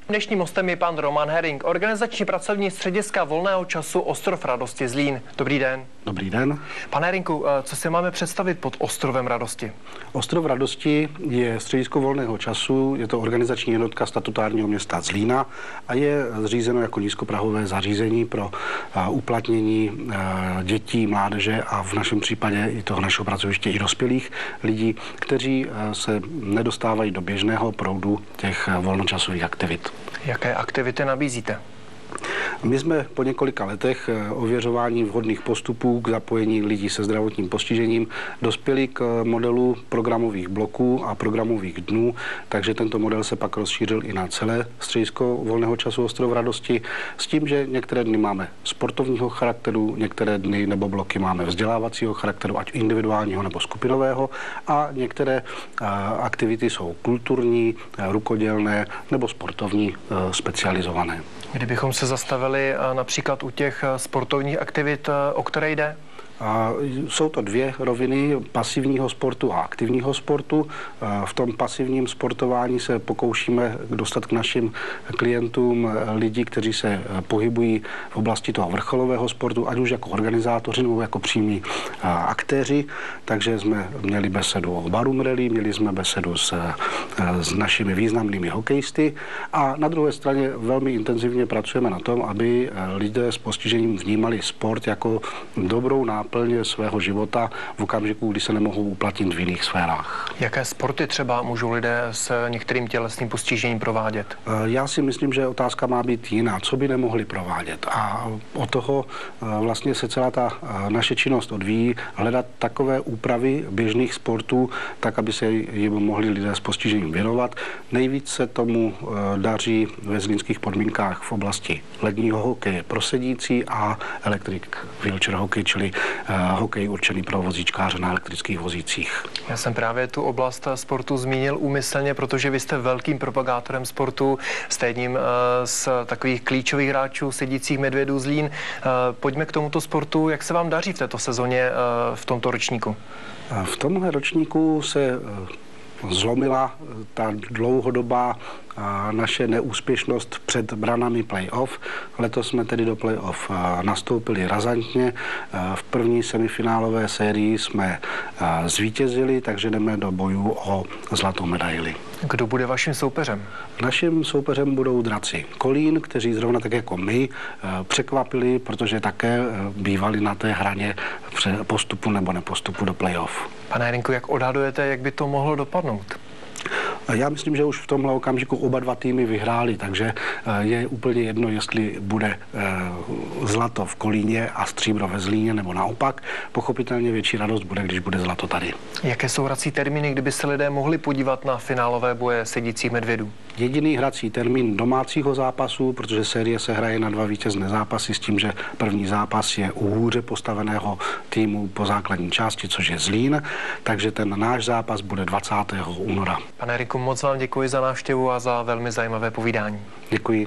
Dnešním hostem je pan Roman Herring, organizační pracovník střediska volného času Ostrov radosti Zlín. Dobrý den. Dobrý den. Pane Herringu, co si máme představit pod Ostrovem radosti? Ostrov radosti je středisko volného času, je to organizační jednotka statutárního města Zlína a je zřízeno jako nízkoprahové zařízení pro uplatnění dětí, mládeže a v našem případě i toho našeho pracoviště i dospělých lidí, kteří se nedostávají do běžného proudu těch volnočasových aktivit. Jaké aktivity nabízíte? My jsme po několika letech ověřování vhodných postupů k zapojení lidí se zdravotním postižením dospěli k modelu programových bloků a programových dnů, takže tento model se pak rozšířil i na celé středisko volného času Ostrov radosti s tím, že některé dny máme sportovního charakteru, některé dny nebo bloky máme vzdělávacího charakteru, ať individuálního nebo skupinového, a některé aktivity jsou kulturní, rukodělné nebo sportovní specializované. Kdybychom se zastavili například u těch sportovních aktivit, o které jde? Jsou to dvě roviny pasivního sportu a aktivního sportu. V tom pasivním sportování se pokoušíme dostat k našim klientům lidi, kteří se pohybují v oblasti toho vrcholového sportu, ať už jako organizátoři nebo jako přímí aktéři. Takže jsme měli besedu o Barum Rally, měli jsme besedu s našimi významnými hokejisty a na druhé straně velmi intenzivně pracujeme na tom, aby lidé s postižením vnímali sport jako dobrou náplň svého života v okamžiku, kdy se nemohou uplatnit v jiných sférách. Jaké sporty třeba můžou lidé s některým tělesným postižením provádět? Já si myslím, že otázka má být jiná. Co by nemohli provádět? A od toho vlastně se celá ta naše činnost odvíjí, hledat takové úpravy běžných sportů, tak, aby se jim mohli lidé s postižením věnovat. Nejvíc se tomu daří ve zlínských podmínkách v oblasti ledního hokeje pro sedící a electric wheelchair hokej, čili hokej určený pro vozíčkáře na elektrických vozících. Já jsem právě tu oblast sportu zmínil úmyslně, protože vy jste velkým propagátorem sportu, jste jedním z takových klíčových hráčů sedících medvědů Zlín. Pojďme k tomuto sportu. Jak se vám daří v této sezóně v tomto ročníku? V tomhle ročníku se zlomila ta dlouhodobá naše neúspěšnost před branami playoff. Letos jsme tedy do playoff nastoupili razantně. V první semifinálové sérii jsme zvítězili, takže jdeme do bojů o zlatou medaili. Kdo bude vaším soupeřem? Naším soupeřem budou draci Kolín, kteří zrovna tak jako my překvapili, protože také bývali na té hraně postupu nebo nepostupu do playoff. Pane Herringu, jak odhadujete, jak by to mohlo dopadnout? Já myslím, že už v tomhle okamžiku oba dva týmy vyhráli, takže je úplně jedno, jestli bude zlato v Kolíně a stříbro ve Zlíně, nebo naopak. Pochopitelně větší radost bude, když bude zlato tady. Jaké jsou hrací termíny, kdyby se lidé mohli podívat na finálové boje sedících medvědů? Jediný hrací termín domácího zápasu, protože série se hraje na 2 vítězné zápasy s tím, že první zápas je u hůře postaveného týmu po základní části, což je Zlín, takže ten náš zápas bude 20. února. Pane Herringu, moc vám děkuji za návštěvu a za velmi zajímavé povídání. Děkuji.